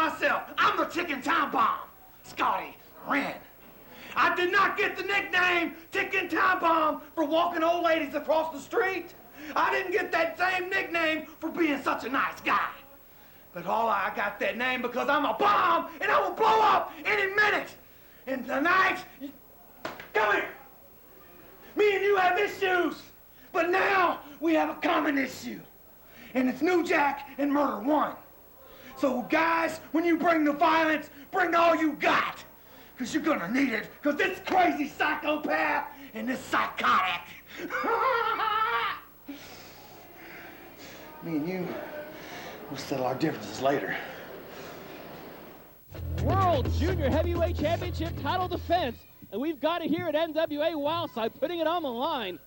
myself. I'm the ticking time bomb, Scottie Wrenn. I did not get the nickname ticking time bomb for walking old ladies across the street. I didn't get that same nickname for being such a nice guy. But I got that name because I'm a bomb and I will blow up any minute. And tonight, come here. Me and you have issues, but now we have a common issue. And it's New Jack and Murder One. So guys, when you bring the violence, bring all you got. Because you're gonna need it, because this crazy psychopath and this psychotic. Me and you, we'll settle our differences later. World Junior Heavyweight Championship title defense. And we've got it here at NWA Wildside, putting it on the line.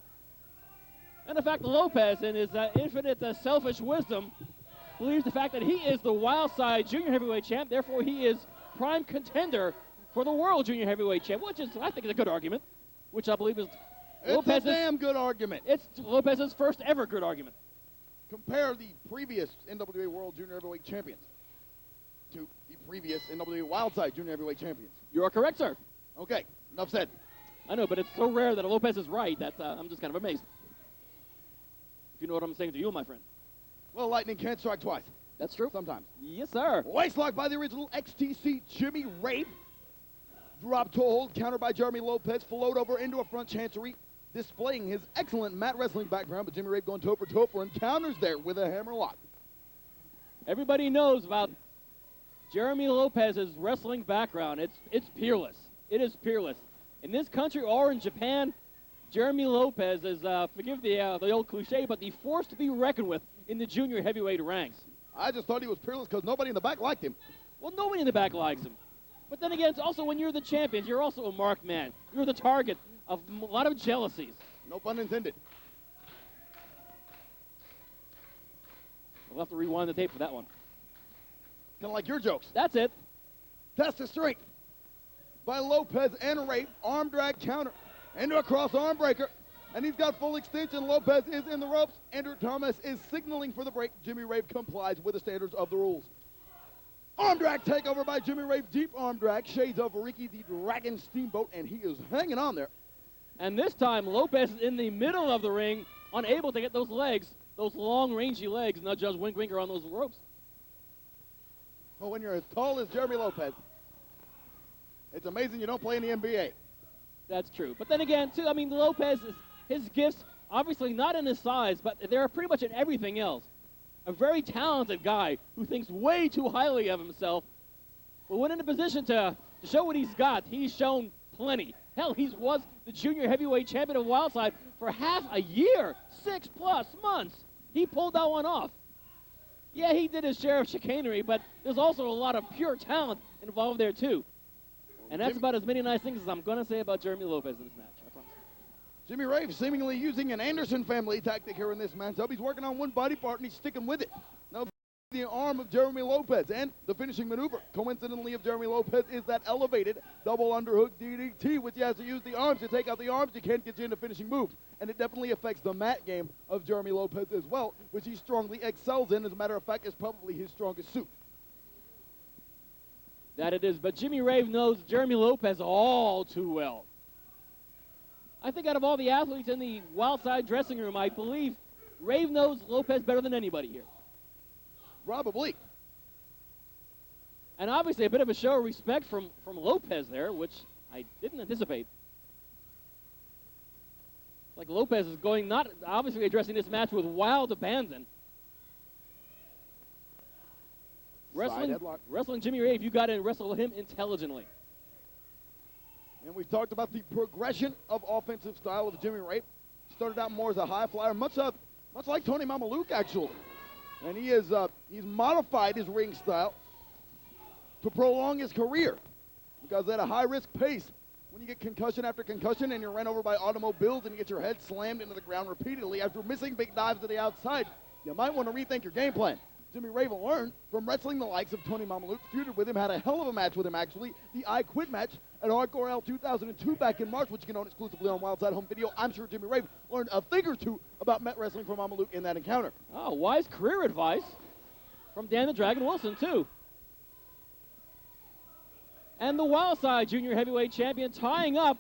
And the fact that Lopez, in his infinite selfish wisdom, believes the fact that he is the Wildside Junior Heavyweight Champ, therefore he is prime contender for the World Junior Heavyweight Champ, which is, I think, is a good argument, which I believe is Lopez's... It's a damn good argument. It's Lopez's first ever good argument. Compare the previous NWA World Junior Heavyweight Champions to the previous NWA Wildside Junior Heavyweight Champions. You are correct, sir. Okay, enough said. I know, but it's so rare that Lopez is right that I'm just kind of amazed. If you know what I'm saying to you, my friend. Well, lightning can't strike twice. That's true. Sometimes. Yes, sir. Waistlock by the original XTC Jimmy Rave. Drop toe hold, counter by Jeremy Lopez. Float over into a front chancery, displaying his excellent mat wrestling background, but Jimmy Rave going toe for toe for encounters there with a hammer lock. Everybody knows about Jeremy Lopez's wrestling background. It's peerless. It is peerless. In this country or in Japan, Jeremy Lopez is, forgive the old cliche, but the force to be reckoned with in the junior heavyweight ranks. I just thought he was peerless because nobody in the back liked him. Well, nobody in the back likes him. But then again, it's also when you're the champion, you're also a marked man. You're the target of a lot of jealousies. No pun intended. We'll have to rewind the tape for that one. Kind of like your jokes. That's it. Test the strength by Lopez and Rave. Arm drag counter into a cross arm breaker. And he's got full extension. Lopez is in the ropes. Andrew Thomas is signaling for the break. Jimmy Rave complies with the standards of the rules. Arm drag takeover by Jimmy Rave. Deep arm drag. Shades of Ricky the Dragon Steamboat. And he is hanging on there. And this time, Lopez is in the middle of the ring, unable to get those legs, those long, rangy legs, and not just wink winker on those ropes. Well, when you're as tall as Jeremy Lopez, it's amazing you don't play in the NBA. That's true. But then again, too, I mean, Lopez, his gifts, obviously not in his size, but they're pretty much in everything else. A very talented guy who thinks way too highly of himself. But when in a position to show what he's got, he's shown plenty. Hell, he was the junior heavyweight champion of Wildside for half a year, 6+ months. He pulled that one off. Yeah, he did his share of chicanery, but there's also a lot of pure talent involved there, too. And that's about as many nice things as I'm going to say about Jeremy Lopez in this match, I promise. Jimmy Rave seemingly using an Anderson family tactic here in this matchup. He's working on one body part, and he's sticking with it. Now, the arm of Jeremy Lopez, and the finishing maneuver, coincidentally, of Jeremy Lopez is that elevated double underhook DDT, which he has to use the arms. You take out the arms, you can't get you into finishing moves. And it definitely affects the mat game of Jeremy Lopez as well, which he strongly excels in. As a matter of fact, is probably his strongest suit. That it is, but Jimmy Rave knows Jeremy Lopez all too well. I think out of all the athletes in the Wildside dressing room, I believe Rave knows Lopez better than anybody here. Probably. And obviously a bit of a show of respect from Lopez there, which I didn't anticipate. Like Lopez is going, not obviously addressing this match with wild abandon. Wrestling Jimmy Rave, you got to wrestle him intelligently. And we talked about the progression of offensive style of Jimmy Rave. Started out more as a high flyer, much like Tony Mamaluke, actually. And he's modified his ring style to prolong his career, because at a high-risk pace, when you get concussion after concussion and you're run over by automobiles and you get your head slammed into the ground repeatedly after missing big dives to the outside, you might want to rethink your game plan. Jimmy Rave learned from wrestling the likes of Tony Mamaluke, feuded with him, had a hell of a match with him, actually, the I Quit match at Hardcore L 2002 back in March, which you can own exclusively on Wildside Home Video. I'm sure Jimmy Rave learned a thing or two about mat wrestling from Mamaluke in that encounter. Oh, wise career advice from Dan the Dragon Wilson, too. And the Wildside Junior Heavyweight Champion tying up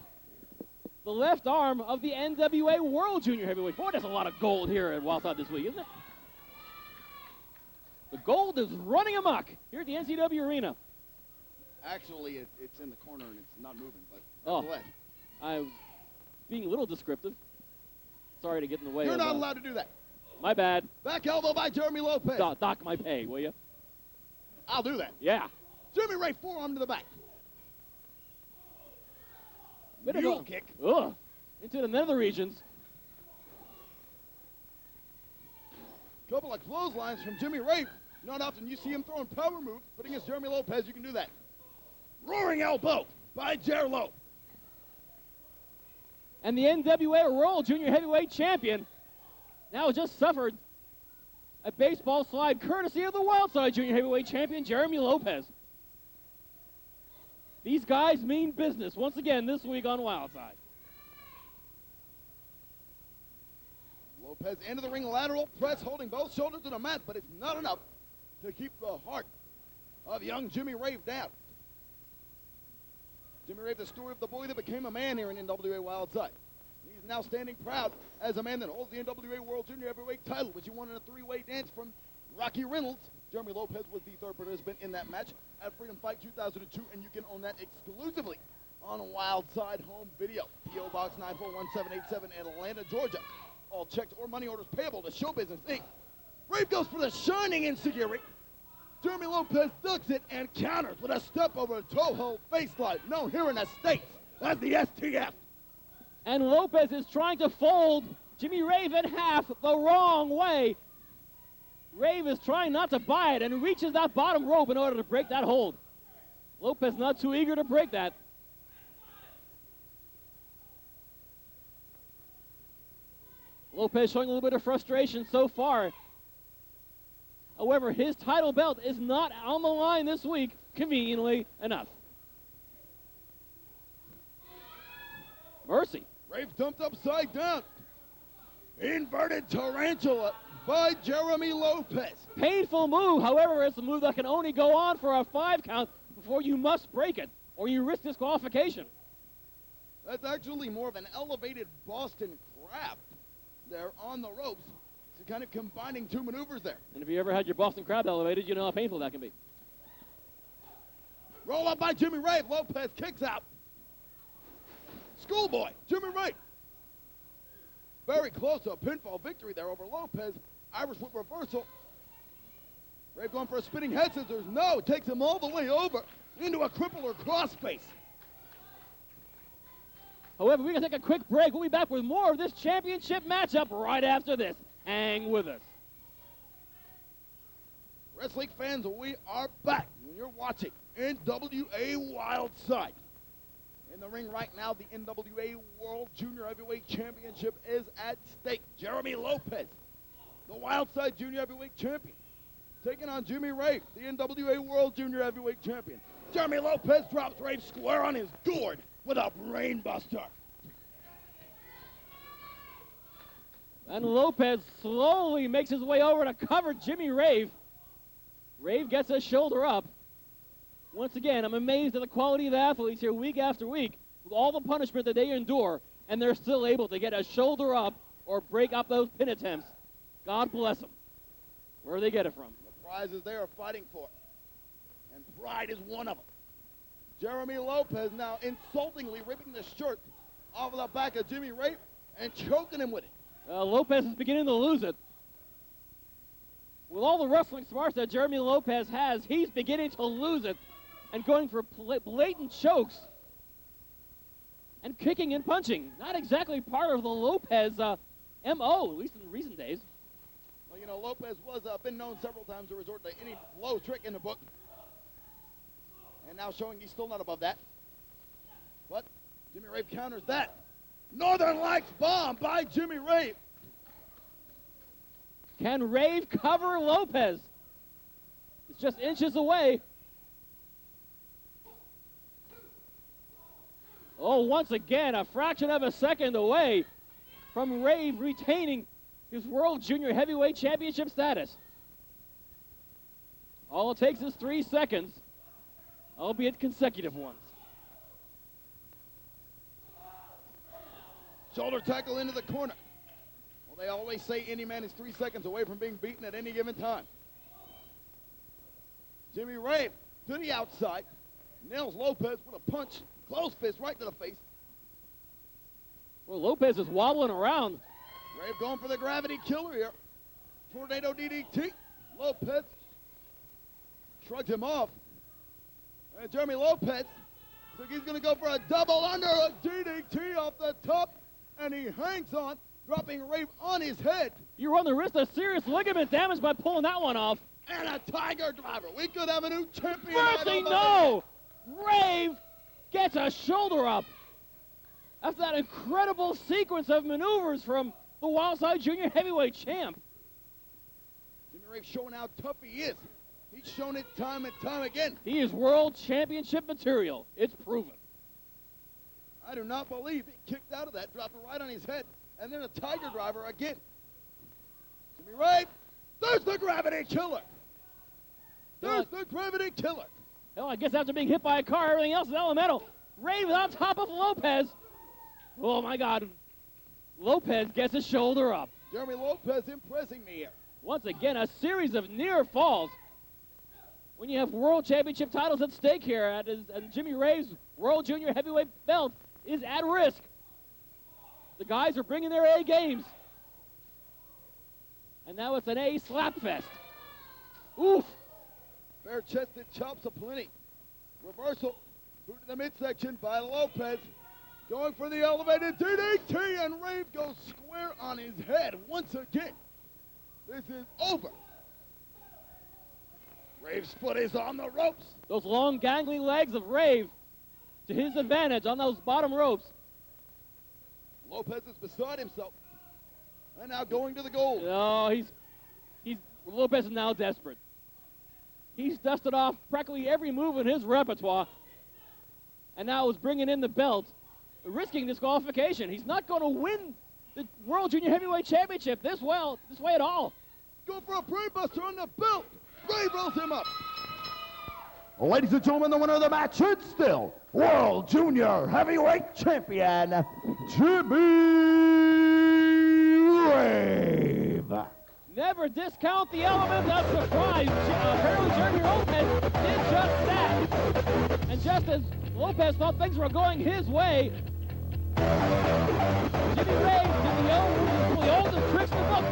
the left arm of the NWA World Junior Heavyweight. Boy, there's a lot of gold here at Wildside this week, isn't it? The gold is running amok here at the NCW Arena. Actually, it's in the corner and it's not moving, but Oh, I'm being a little descriptive. Sorry to get in the way. You're not allowed to do that. My bad. Back elbow by Jeremy Lopez. Dock my pay, will you? I'll do that. Yeah. Jimmy Ray forearm to the back. Bit of Mule a kick. Ugh. Into the nether regions. Couple of clotheslines from Jimmy Ray. Not often you see him throwing power moves, but against Jeremy Lopez, you can do that. Roaring elbow by Jerlo. And the NWA World Junior Heavyweight Champion now just suffered a baseball slide courtesy of the Wildside Junior Heavyweight Champion, Jeremy Lopez. These guys mean business once again this week on Wildside. Lopez into the ring, lateral press, holding both shoulders to the mat, but it's not enough to keep the heart of young Jimmy Rave down. Jimmy Rave, the story of the boy that became a man here in NWA Wildside. He's now standing proud as a man that holds the NWA World Junior Heavyweight title, which he won in a three-way dance from Rocky Reynolds. Jeremy Lopez was the third participant in that match at Freedom Fight 2002, and you can own that exclusively on Wildside Home Video. P.O. Box 941787, Atlanta, Georgia. All checked or money orders payable to Show Business Inc. Rave goes for the shining insecurity. Jeremy Lopez ducks it and counters with a step over toe hold face slide, known here in the States as the STF. And Lopez is trying to fold Jimmy Rave in half the wrong way. Rave is trying not to buy it and reaches that bottom rope in order to break that hold. Lopez not too eager to break that. Lopez showing a little bit of frustration so far. However, his title belt is not on the line this week, conveniently enough. Mercy. Rave dumped upside down. Inverted tarantula by Jeremy Lopez. Painful move, however, it's a move that can only go on for a 5 count before you must break it, or you risk disqualification. That's actually more of an elevated Boston Crab there on the ropes. So kind of combining two maneuvers there. And if you ever had your Boston Crab elevated, you know how painful that can be. Roll up by Jimmy Rave. Lopez kicks out. Schoolboy, Jimmy Rave. Very close to a pinfall victory there over Lopez. Irish whip reversal. Rave going for a spinning head scissors. No, takes him all the way over into a crippler crossface. However, we're going to take a quick break. We'll be back with more of this championship matchup right after this. Hang with us. Wrestling fans, we are back. When you're watching NWA Wildside. In the ring right now, the NWA World Junior Heavyweight Championship is at stake. Jeremy Lopez, the Wildside Junior Heavyweight Champion, taking on Jimmy Rave, the NWA World Junior Heavyweight Champion. Jeremy Lopez drops Rave square on his gourd with a brainbuster. And Lopez slowly makes his way over to cover Jimmy Rave. Rave gets a shoulder up. Once again, I'm amazed at the quality of the athletes here week after week with all the punishment that they endure, and they're still able to get a shoulder up or break up those pin attempts. God bless them. Where do they get it from? The prizes they are fighting for, and pride is one of them. Jeremy Lopez now insultingly ripping the shirt off of the back of Jimmy Rave and choking him with it. Lopez is beginning to lose it. With all the wrestling smarts that Jeremy Lopez has, he's beginning to lose it and going for blatant chokes and kicking and punching. Not exactly part of the Lopez M.O., at least in recent days. Well, you know, Lopez was been known several times to resort to any low trick in the book. And now showing he's still not above that. But Jimmy Rave counters that. Northern Lights bomb by Jimmy Rave. Can Rave cover Lopez? It's just inches away. Oh, once again, a fraction of a second away from Rave retaining his World Junior Heavyweight Championship status. All it takes is 3 seconds. albeit consecutive ones. Shoulder tackle into the corner. Well, they always say any man is 3 seconds away from being beaten at any given time. Jimmy Rave to the outside. Nails Lopez with a punch. Close fist right to the face. Well, Lopez is wobbling around. Rave going for the gravity killer here. Tornado DDT. Lopez shrugs him off. And Jeremy Lopez looks like he's going to go for a double under, a DDT off the top. And he hangs on, dropping Rave on his head. You run the risk of serious ligament damage by pulling that one off. And a tiger driver. We could have a new champion. Mercy, no! Rave gets a shoulder up. After that incredible sequence of maneuvers from the Wildside Junior Heavyweight champ. Jimmy Rave showing how tough he is. He's shown it time and time again. He is world championship material. It's proven. I do not believe he kicked out of that, dropped it right on his head, and then a tiger driver again. Jimmy Rave, there's the gravity killer. There's the gravity killer. Hell, I guess after being hit by a car, everything else is elemental. Rave is on top of Lopez. Oh, my God. Lopez gets his shoulder up. Jeremy Lopez impressing me here. Once again, a series of near falls. When you have world championship titles at stake here, and Jimmy Rave's world junior heavyweight belt is at risk. The guys are bringing their A games. And now it's an A slap fest. Oof. Bare-chested chops aplenty. Reversal. Boot to the midsection by Lopez. Going for the elevated DDT, and Rave goes square on his head once again. This is over. Rave's foot is on the ropes. Those long gangly legs of Rave to his advantage on those bottom ropes. Lopez is beside himself. And now going to the goal. No, Lopez is now desperate. He's dusted off practically every move in his repertoire, and now is bringing in the belt, risking disqualification. He's not going to win the World Junior Heavyweight Championship this way at all. Go for a brainbuster on the belt. Rave rolls him up. Ladies and gentlemen, the winner of the match is still World Junior Heavyweight Champion, Jimmy Rave. Never discount the element of surprise. Apparently Jeremy Lopez did just that. And just as Lopez thought things were going his way, Jimmy Rave did the oldest tricks in the book.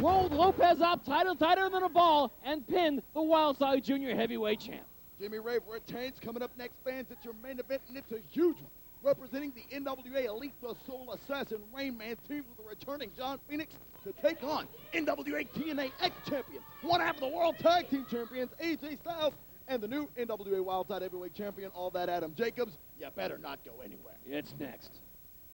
Rolled Lopez up tighter than a ball and pinned the Wildside Junior Heavyweight champ. Jimmy Rave retains. Coming up next, fans, it's your main event, and it's a huge one. Representing the NWA Elite, the Soul Assassin Rain Man teams with the returning John Phoenix to take on NWA TNA X champion, one half of the World Tag Team champions, AJ Styles, and the new NWA Wildside Heavyweight champion, all that Adam Jacobs. You better not go anywhere. It's next.